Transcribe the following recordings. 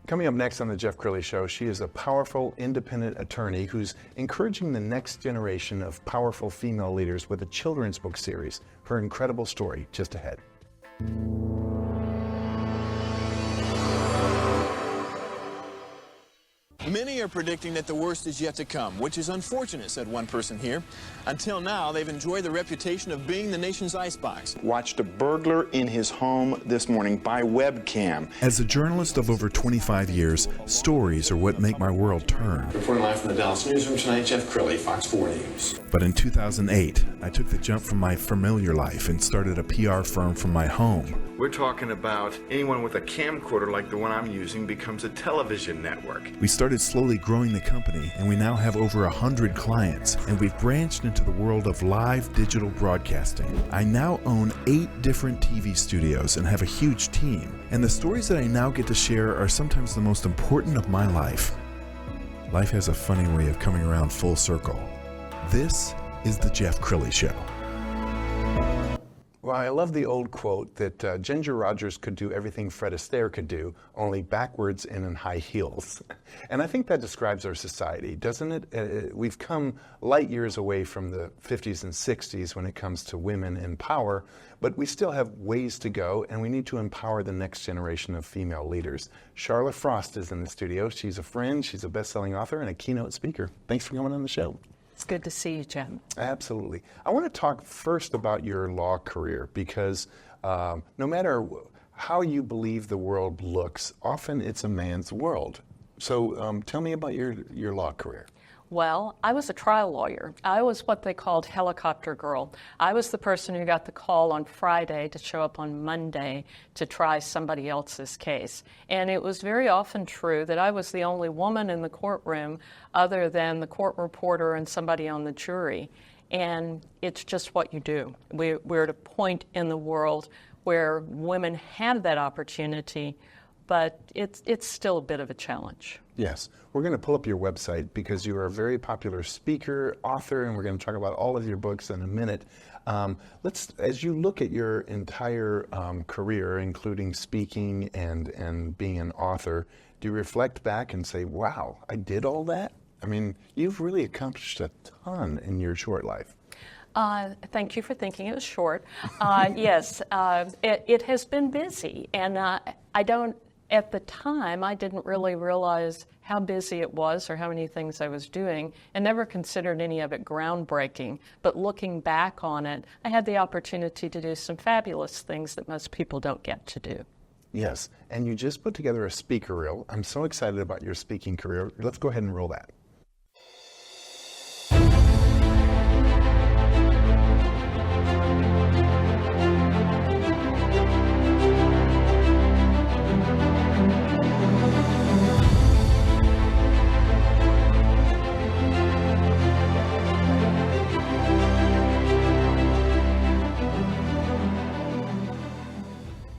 Coming up next on The Jeff Crilley Show, she is a powerful, independent attorney who's encouraging the next generation of powerful female leaders with a children's book series. Her incredible story just ahead. Many are predicting that the worst is yet to come, which is unfortunate, said one person here. Until now, they've enjoyed the reputation of being the nation's icebox. Watched a burglar in his home this morning by webcam. As a journalist of over 25 years, stories are what make my world turn. Reporting live from the Dallas newsroom tonight, Jeff Crilley, Fox 4 News. But in 2008, I took the jump from my familiar life and started a PR firm from my home. We're talking about anyone with a camcorder like the one I'm using becomes a television network. We started slowly growing the company, and we now have over 100 clients, and we've branched into the world of live digital broadcasting. I now own 8 different TV studios and have a huge team, and the stories that I now get to share are sometimes the most important of my life. Life has a funny way of coming around full circle. This is The Jeff Crilley Show. Well, I love the old quote that Ginger Rogers could do everything Fred Astaire could do, only backwards and in high heels. And I think that describes our society, doesn't it? We've come light years away from the 50s and 60s when it comes to women in power, but we still have ways to go, and we need to empower the next generation of female leaders. Sharla Frost is in the studio. She's a friend, she's a best-selling author, and a keynote speaker. Thanks for coming on the show. It's good to see you, Jen. Absolutely. I want to talk first about your law career because no matter how you believe the world looks, often it's a man's world. So tell me about your law career. Well, I was a trial lawyer. I was what they called helicopter girl. I was the person who got the call on Friday to show up on Monday to try somebody else's case. And it was very often true that I was the only woman in the courtroom other than the court reporter and somebody on the jury. And it's just what you do. We're at a point in the world where women have that opportunity, but it's still a bit of a challenge. Yes. We're going to pull up your website because you are a very popular speaker, author, and we're going to talk about all of your books in a minute. As you look at your entire career, including speaking and being an author, do you reflect back and say, wow, I did all that? I mean, you've really accomplished a ton in your short life. Thank you for thinking it was short. Yes, it has been busy, and at the time, I didn't really realize how busy it was or how many things I was doing, and never considered any of it groundbreaking. But looking back on it, I had the opportunity to do some fabulous things that most people don't get to do. Yes, and you just put together a speaker reel. I'm so excited about your speaking career. Let's go ahead and roll that.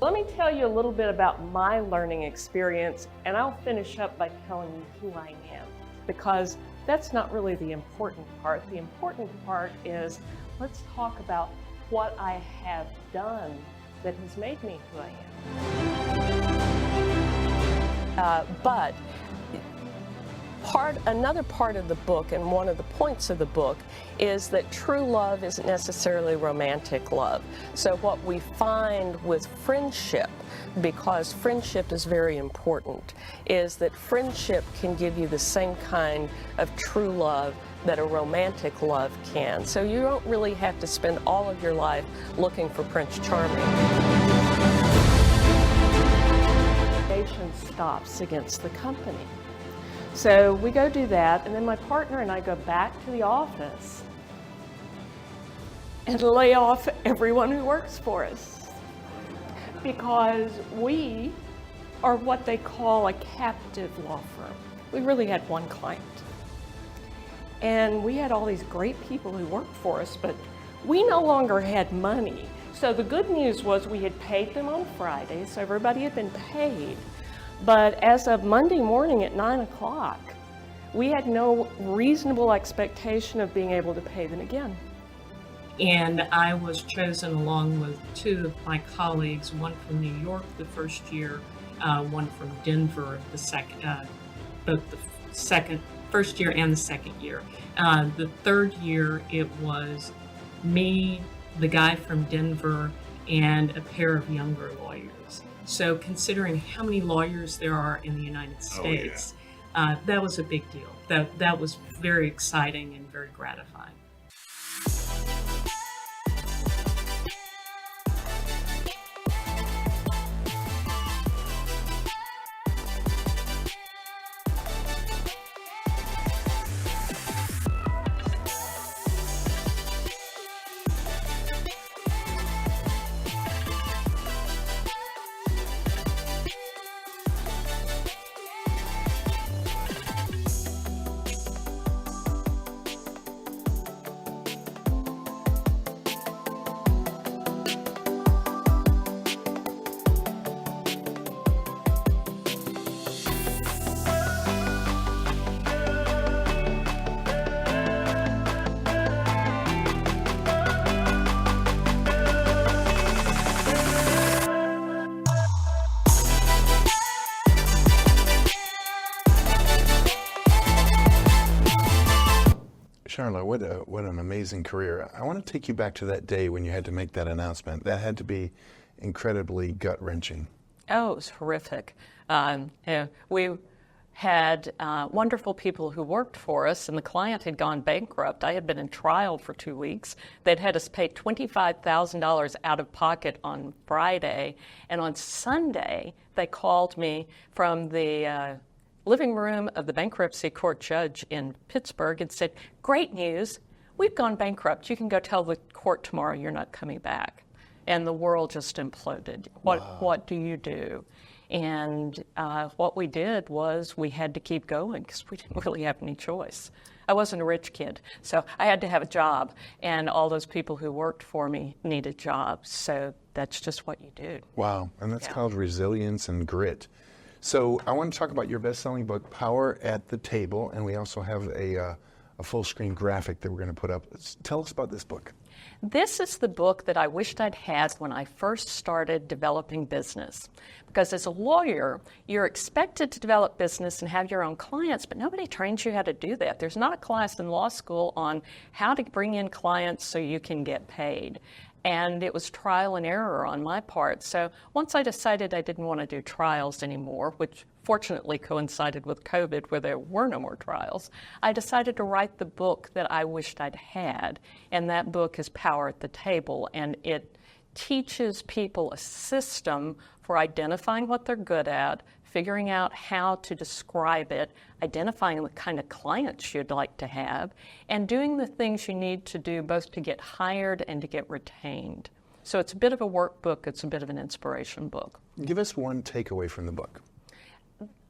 Let me tell you a little bit about my learning experience, and I'll finish up by telling you who I am, because that's not really the important part. The important part is, let's talk about what I have done that has made me who I am. But another part of the book, and one of the points of the book, is that true love isn't necessarily romantic love. So what we find with friendship, because friendship is very important, is that friendship can give you the same kind of true love that a romantic love can. So you don't really have to spend all of your life looking for Prince Charming. Nation stops against the company. So we go do that, and then my partner and I go back to the office and lay off everyone who works for us, because we are what they call a captive law firm. We really had one client. And we had all these great people who worked for us, but we no longer had money. So the good news was we had paid them on Friday, so everybody had been paid. But as of Monday morning at 9 o'clock, we had no reasonable expectation of being able to pay them again. And I was chosen along with two of my colleagues, one from New York the first year, one from Denver, both the first year and the second year. The third year, it was me, the guy from Denver, and a pair of younger lawyers. So considering how many lawyers there are in the United States, that was a big deal. That was very exciting and very gratifying. Sharla, what an amazing career. I want to take you back to that day when you had to make that announcement. That had to be incredibly gut-wrenching. Oh, it was horrific. We had wonderful people who worked for us, and the client had gone bankrupt. I had been in trial for 2 weeks. They'd had us pay $25,000 out of pocket on Friday, and on Sunday, they called me from the living room of the bankruptcy court judge in Pittsburgh and said, "Great news, we've gone bankrupt. You can go tell the court tomorrow you're not coming back." And the world just imploded. What do you do? And what we did was we had to keep going because we didn't really have any choice. I wasn't a rich kid, so I had to have a job, and all those people who worked for me needed jobs, so that's just what you do. Wow, and that's called resilience and grit. So I want to talk about your best-selling book, Power at the Table, and we also have a full-screen graphic that we're going to put up. Tell us about this book. This is the book that I wished I'd had when I first started developing business. Because as a lawyer, you're expected to develop business and have your own clients, but nobody trains you how to do that. There's not a class in law school on how to bring in clients so you can get paid. And it was trial and error on my part. So once I decided I didn't want to do trials anymore, which fortunately coincided with COVID where there were no more trials, I decided to write the book that I wished I'd had. And that book is Power at the Table. And it teaches people a system for identifying what they're good at, figuring out how to describe it, identifying the kind of clients you'd like to have, and doing the things you need to do both to get hired and to get retained. So it's a bit of a workbook, it's a bit of an inspiration book. Give us one takeaway from the book.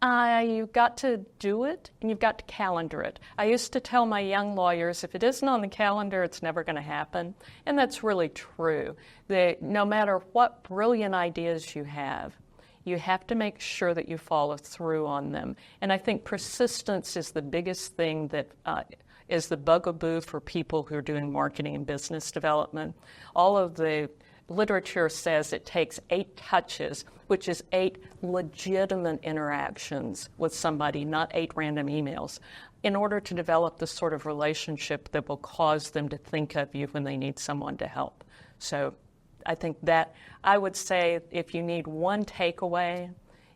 You've got to do it, and you've got to calendar it. I used to tell my young lawyers, if it isn't on the calendar, it's never going to happen. And that's really true. No matter what brilliant ideas you have to make sure that you follow through on them. And I think persistence is the biggest thing that is the bugaboo for people who are doing marketing and business development. All of the literature says it takes 8 touches, which is 8 legitimate interactions with somebody, not 8 random emails, in order to develop the sort of relationship that will cause them to think of you when they need someone to help. So I think that I would say if you need one takeaway,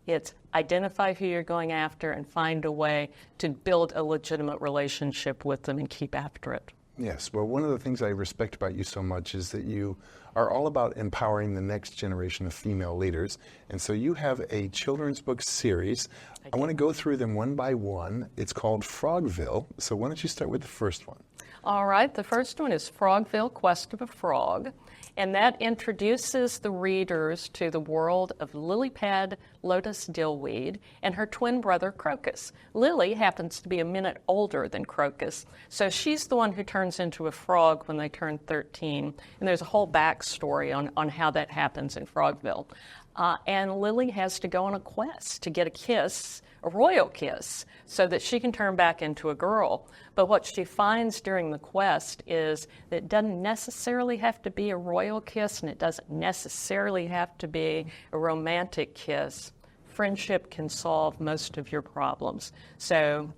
it's identify who you're going after and find a way to build a legitimate relationship with them and keep after it. Yes, well, one of the things I respect about you so much is that you are all about empowering the next generation of female leaders. And so you have a children's book series. I want to go through them one by one. It's called Frogville. So why don't you start with the first one? All right, the first one is Frogville, Quest of a Frog. And that introduces the readers to the world of lily pad lotus dillweed and her twin brother Crocus. Lily happens to be a minute older than Crocus, so she's the one who turns into a frog when they turn 13. And there's a whole backstory on how that happens in Frogville. And Lily has to go on a quest to get a kiss, a royal kiss, so that she can turn back into a girl. But what she finds during the quest is that it doesn't necessarily have to be a royal kiss, and it doesn't necessarily have to be a romantic kiss. friendship can solve most of your problems. So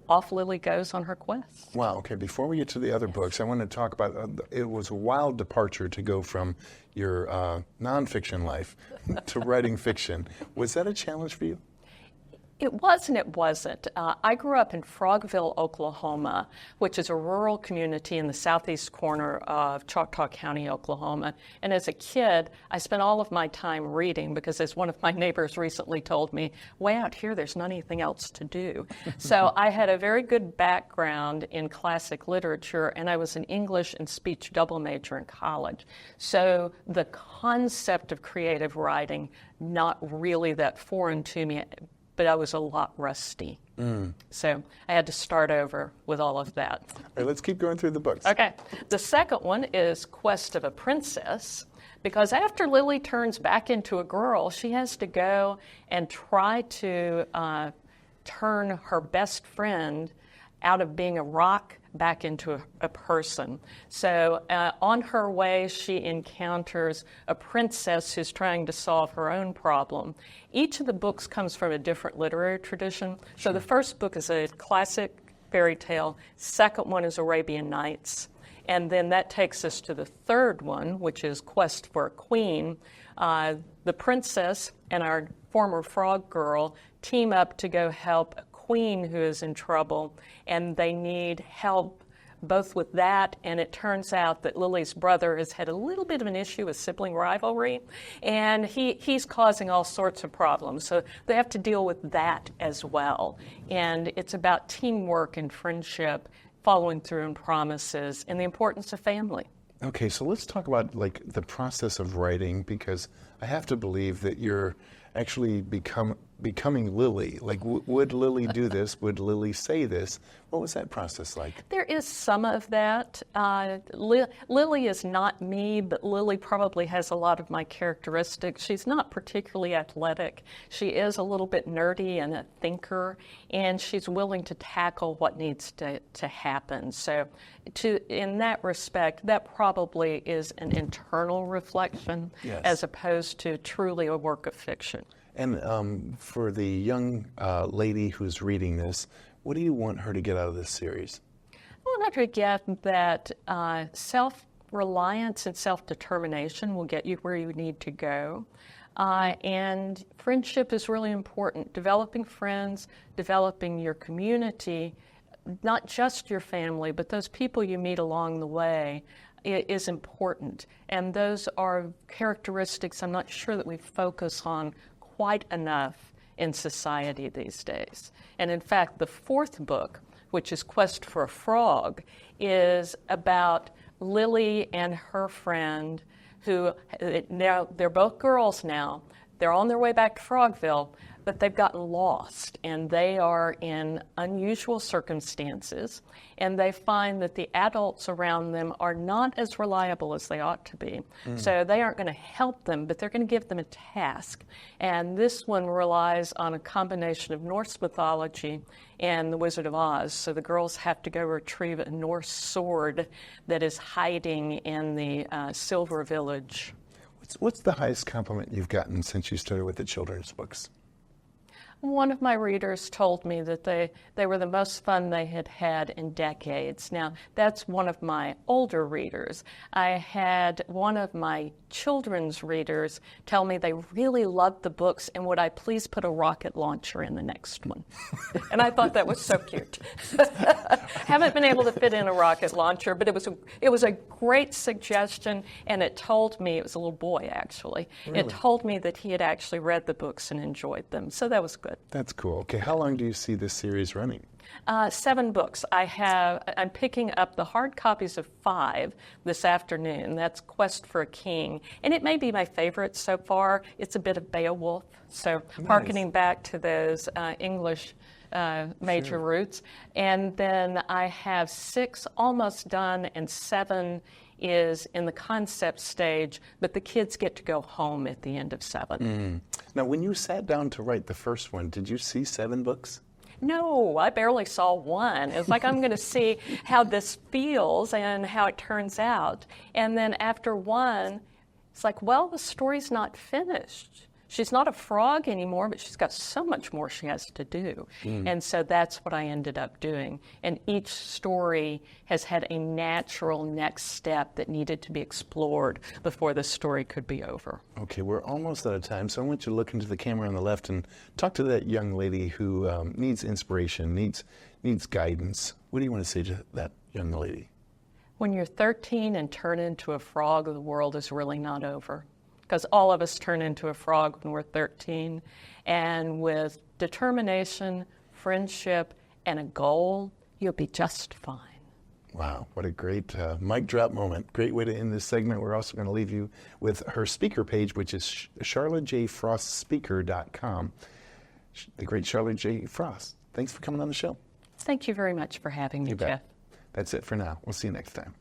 off Lily goes on her quest. Wow, okay, before we get to the other books, I want to talk about, it was a wild departure to go from your nonfiction life to writing fiction. Was that a challenge for you? It was and it wasn't. I grew up in Frogville, Oklahoma, which is a rural community in the southeast corner of Choctaw County, Oklahoma. And as a kid, I spent all of my time reading because, as one of my neighbors recently told me, way out here, there's not anything else to do. So I had a very good background in classic literature, and I was an English and speech double major in college. So the concept of creative writing, not really that foreign to me, but I was a lot rusty. So I had to start over with all of that. All right, let's keep going through the books. Okay. The second one is Quest of a Princess, because after Lily turns back into a girl, she has to go and try to turn her best friend out of being a rock back into a person. So on her way, she encounters a princess who's trying to solve her own problem. Each of the books comes from a different literary tradition. So the first book is a classic fairy tale. Second one is Arabian Nights. And then that takes us to the third one, which is Quest for a Queen. The princess and our former frog girl team up to go help a queen who is in trouble, and they need help both with that, and it turns out that Lily's brother has had a little bit of an issue with sibling rivalry, and he's causing all sorts of problems. So they have to deal with that as well. And it's about teamwork and friendship, following through on promises, and the importance of family. Okay, so let's talk about like the process of writing, because I have to believe that you're actually becoming Lily. Like, would Lily do this? Would Lily say this? What was that process like? There is some of that. Lily is not me, but Lily probably has a lot of my characteristics. She's not particularly athletic. She is a little bit nerdy and a thinker, and she's willing to tackle what needs to happen. So in that respect, that probably is an internal reflection, Yes, as opposed to truly a work of fiction. And for the young lady who's reading this, what do you want her to get out of this series? I want her to get that self-reliance and self-determination will get you where you need to go. And friendship is really important. Developing friends, developing your community, not just your family, but those people you meet along the way, is important. And those are characteristics I'm not sure that we focus on quite enough in society these days. And in fact, the fourth book, which is Quest for a Frog, is about Lily and her friend who, now they're both girls now, they're on their way back to Frogville, but they've gotten lost, and they are in unusual circumstances, and they find that the adults around them are not as reliable as they ought to be. So they aren't going to help them, but they're going to give them a task. And this one relies on a combination of Norse mythology and the Wizard of Oz. So the girls have to go retrieve a Norse sword that is hiding in the Silver Village. What's the highest compliment you've gotten since you started with the children's books? One of my readers told me that they were the most fun they had had in decades. Now, that's one of my older readers. I had one of my children's readers tell me they really loved the books, and would I please put a rocket launcher in the next one? And I thought that was so cute. Haven't been able to fit in a rocket launcher, but it was a great suggestion, and it told me, it was a little boy actually, Really? It told me that he had actually read the books and enjoyed them, so that was good. That's cool. Okay, how long do you see this series running? 7 books. I'm picking up the hard copies of 5 this afternoon. That's Quest for a King. And it may be my favorite so far. It's a bit of Beowulf, so hearkening back to those English major roots. And then I have 6 almost done, and 7 is in the concept stage, but the kids get to go home at the end of 7. Now, when you sat down to write the first one, did you see 7 books? No, I barely saw one. It's like I'm going to see how this feels and how it turns out. And then after 1, it's like, well, the story's not finished. She's not a frog anymore, but she's got so much more she has to do. And so that's what I ended up doing. And each story has had a natural next step that needed to be explored before the story could be over. Okay, we're almost out of time, so I want you to look into the camera on the left and talk to that young lady who needs inspiration, needs guidance. What do you want to say to that young lady? When you're 13 and turn into a frog, the world is really not over. Because all of us turn into a frog when we're 13. And with determination, friendship, and a goal, you'll be just fine. Wow, what a great mic drop moment. Great way to end this segment. We're also going to leave you with her speaker page, which is sharlajfrostspeaker.com. The great Sharla J. Frost. Thanks for coming on the show. Thank you very much for having me, You bet. Jeff. That's it for now. We'll see you next time.